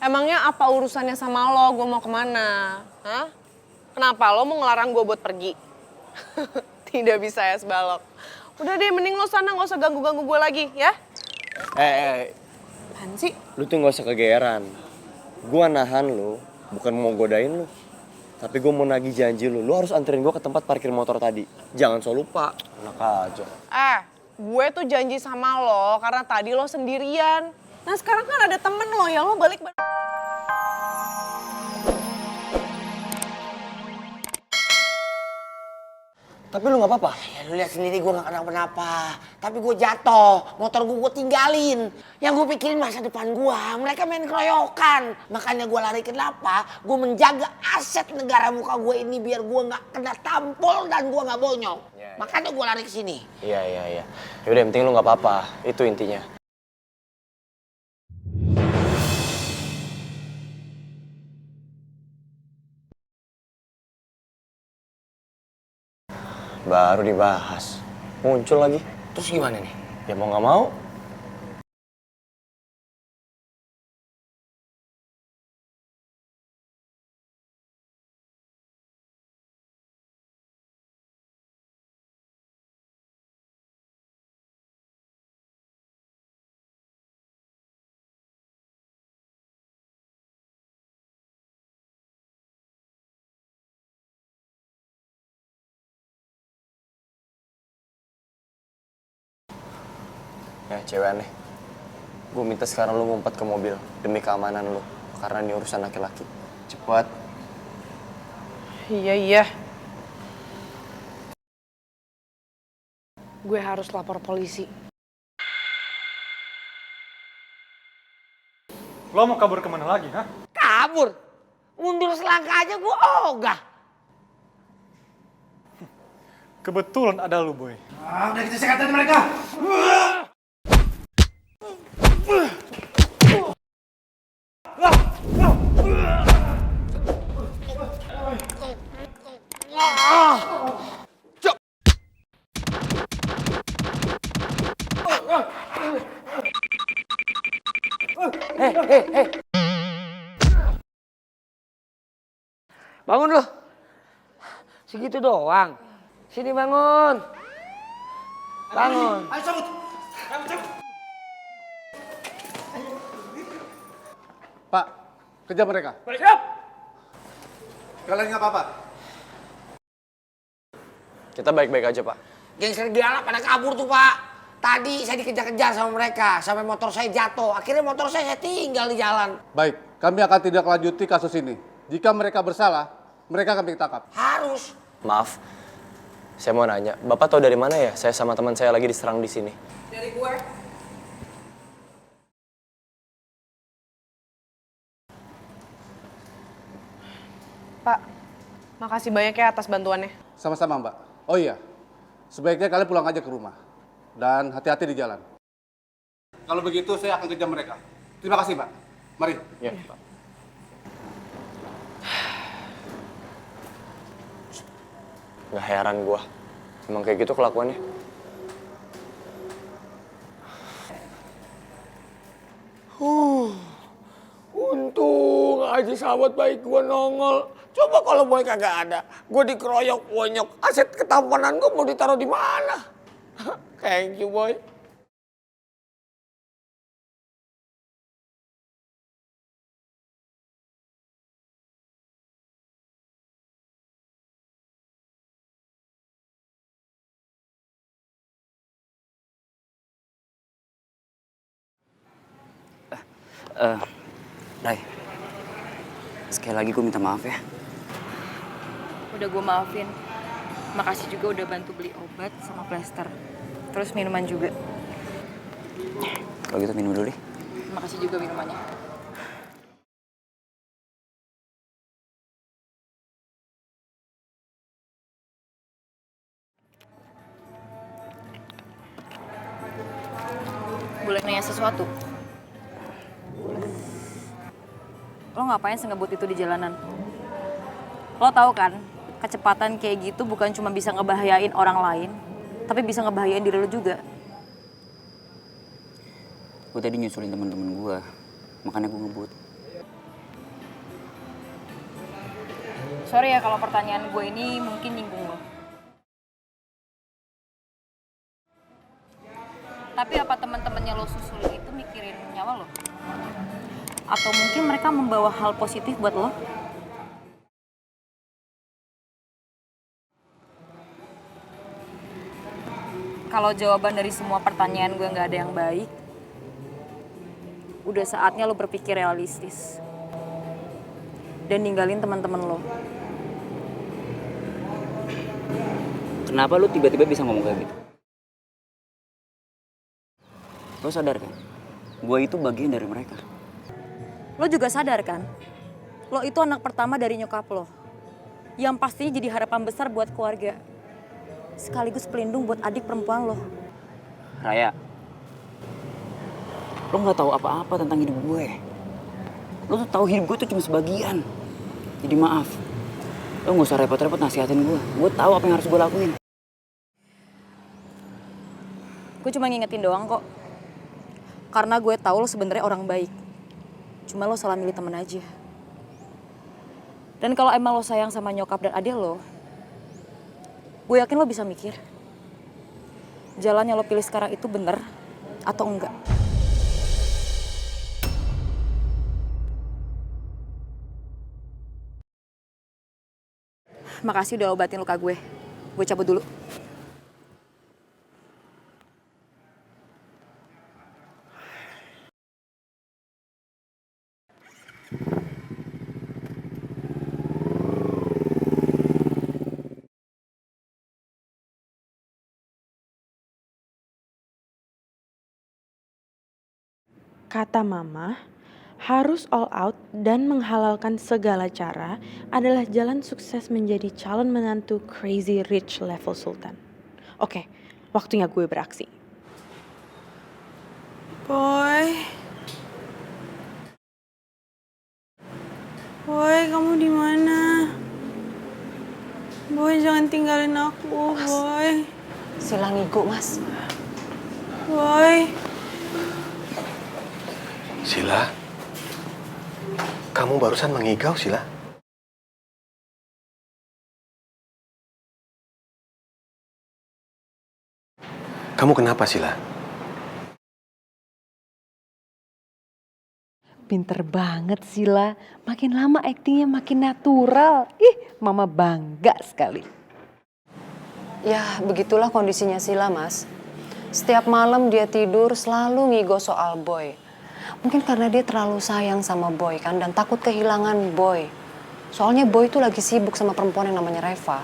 Emangnya apa urusannya sama lo? Gue mau kemana? Hah? Kenapa lo mau ngelarang gue buat pergi? Tidak bisa ya sebalok. Udah deh, mending lo sana gak usah ganggu-ganggu gue lagi, ya? Apaan sih? Lu tuh gak usah kegeeran. Gua nahan lu, bukan mau godain lu. Tapi gue mau nagih janji lu harus anterin gue ke tempat parkir motor tadi. Jangan so lupa. Enak aja. Gue tuh janji sama lo karena tadi lo sendirian. Nah sekarang kan ada temen lo ya, lo balik. Tapi lu gak apa-apa? Ya lu lihat sendiri gue gak kenapa-napa. Tapi gue jatuh, motor gue tinggalin. Yang gue pikirin masa depan gue, mereka main keroyokan. Makanya gue lari kenapa? Gue menjaga aset negara muka gue ini biar gue gak kena tampol dan gue gak bonyok. Makanya gue lari ke sini. Iya. Yaudah yang penting lu gak apa-apa, itu intinya. Baru dibahas, muncul lagi. Terus gimana nih? Ya mau gak mau. Ya cewek aneh, gue minta sekarang lu ngumpet ke mobil demi keamanan lu. Karena ini urusan laki-laki. Cepet. Iya. Gue harus lapor polisi. Lo mau kabur kemana lagi, hah? Kabur? Mundur selangkah aja gue ogah. Kebetulan ada lu, Boy. Udah kita sekatin mereka. Bangun lu. Segitu doang. Sini bangun. Bangun. Ayo cabut. Pak, kejar mereka. Siap. Kalian nggak apa-apa? Kita baik-baik aja, Pak. Geng serigala pada kabur tuh, Pak. Tadi saya dikejar-kejar sama mereka. Sampai motor saya jatuh. Akhirnya motor saya tinggal di jalan. Baik, kami akan tidak lanjuti kasus ini. Jika mereka bersalah, mereka akan ditangkap. Harus. Maaf, saya mau nanya, Bapak tahu dari mana ya saya sama teman saya lagi diserang di sini? Dari gue. Pak, makasih banyak ya atas bantuannya. Sama-sama, Mbak. Oh iya, sebaiknya kalian pulang aja ke rumah. Dan hati-hati di jalan. Kalau begitu, saya akan kejar mereka. Terima kasih, Pak. Mari. Ya, Pak. Gak heran gua. Emang kayak gitu kelakuannya. Untung aja sahabat baik gue nongol. Coba kalau boy kagak ada, gue dikeroyok bonyok. Aset ketampanan gue mau ditaruh di mana? Thank you, boy. Ray, sekali lagi gue minta maaf ya. Udah gue maafin. Makasih juga udah bantu beli obat sama plester. Terus minuman juga. Kalau gitu minum dulu deh. Makasih juga minumannya. Boleh nanya sesuatu? Lo ngapain sengebut itu di jalanan? Lo tahu kan, kecepatan kayak gitu bukan cuma bisa ngebahayain orang lain, tapi bisa ngebahayain diri lo juga. Gue tadi nyusulin teman-teman gue, makanya gue ngebut. Sorry ya kalau pertanyaan gue ini mungkin nyinggung lo. Tapi apa teman-temannya lo susulin itu mikirin nyawa lo? Atau mungkin mereka membawa hal positif buat lo? Kalau jawaban dari semua pertanyaan gue nggak ada yang baik, udah saatnya lo berpikir realistis. Dan ninggalin teman-teman lo. Kenapa lu tiba-tiba bisa ngomong kayak gitu? Lo sadar kan? Gue itu bagian dari mereka. Lo juga sadar kan? Lo itu anak pertama dari nyokap lo. Yang pastinya jadi harapan besar buat keluarga. Sekaligus pelindung buat adik perempuan lo. Raya, lo nggak tahu apa-apa tentang hidup gue. Lo tuh tahu hidup gue tuh cuma sebagian. Jadi maaf, lo nggak usah repot-repot nasihatin gue. Gue tahu apa yang harus gue lakuin. Gue cuma ngingetin doang kok. Karena gue tahu lo sebenarnya orang baik. Cuma lo salah milih temen aja. Dan kalau emang lo sayang sama nyokap dan adik lo, gue yakin lo bisa mikir. Jalan yang lo pilih sekarang itu bener atau enggak. Makasih udah obatin luka gue. Gue cabut dulu. Kata mama, harus all out dan menghalalkan segala cara adalah jalan sukses menjadi calon menantu crazy rich level sultan. Oke, waktunya gue beraksi. Boy. Boy, kamu di mana? Boy, jangan tinggalin aku, Boy. Sila ngigo, Mas. Boy. Sila, kamu barusan mengigau, Sila. Kamu kenapa, Sila? Pinter banget Sila, makin lama aktingnya makin natural. Ih, mama bangga sekali. Ya, begitulah kondisinya Sila, Mas. Setiap malam dia tidur selalu ngigo soal Boy. Mungkin karena dia terlalu sayang sama Boy kan dan takut kehilangan Boy. Soalnya Boy itu lagi sibuk sama perempuan yang namanya Reva.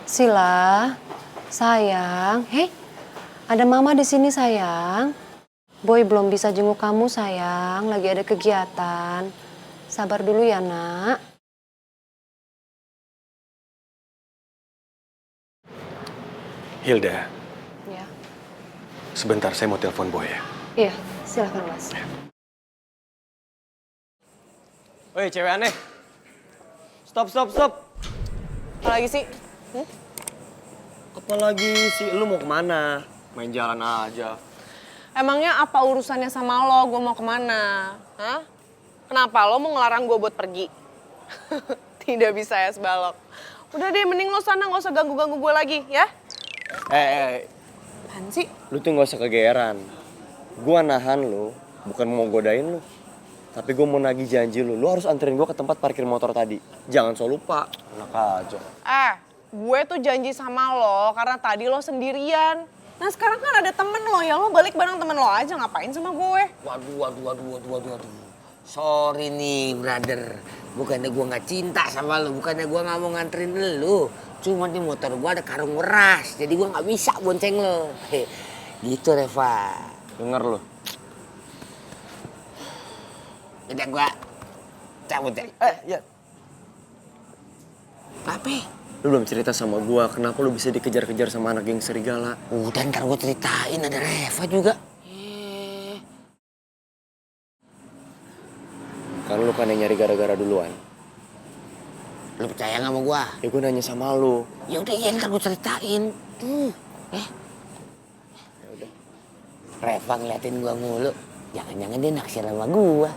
Sila, sayang. Hei, ada mama di sini sayang. Boy belum bisa jenguk kamu sayang, lagi ada kegiatan. Sabar dulu ya nak. Hilda, Ya. sebentar saya mau telepon Boy ya. Iya, silakan Mas. Woi, cewek aneh. Stop. Apa lagi sih? Apalagi sih, lu mau kemana? Main jalan aja. Emangnya apa urusannya sama lo? Gue mau kemana? Hah? Kenapa lo mau ngelarang gue buat pergi? Tidak bisa ya sebalok. Udah deh, mending lo sana gak usah ganggu-ganggu gue lagi, ya? Apaan sih? Lu tuh gak usah kegeeran. Gua nahan lu, bukan mau godain lu. Tapi gue mau nagih janji lu harus anterin gue ke tempat parkir motor tadi. Jangan so lupa. Enak aja. Gue tuh janji sama lo karena tadi lo sendirian. Nah sekarang kan ada temen lo, ya lo balik bareng temen lo aja, ngapain sama gue? Waduh. Sorry nih, brother. Bukannya gue nggak cinta sama lu, bukannya gue nggak mau nganterin lu. Cuma di motor gue ada karung beras, jadi gue nggak bisa bonceng lo. Gitu, Reva. Denger lu. Udah gue cabut ya. Ya. Apa? Lu belum cerita sama gua kenapa lu bisa dikejar-kejar sama anak geng serigala. Udah ntar gue ceritain, ada Reva juga. Kan lu kan yang nyari gara-gara duluan. Lu percaya nggak sama gua? Ya gua nanya sama lu. Ya udah, ya ntar gue ceritain. Reva ngeliatin gua mulu. Jangan-jangan dia naksir sama gua.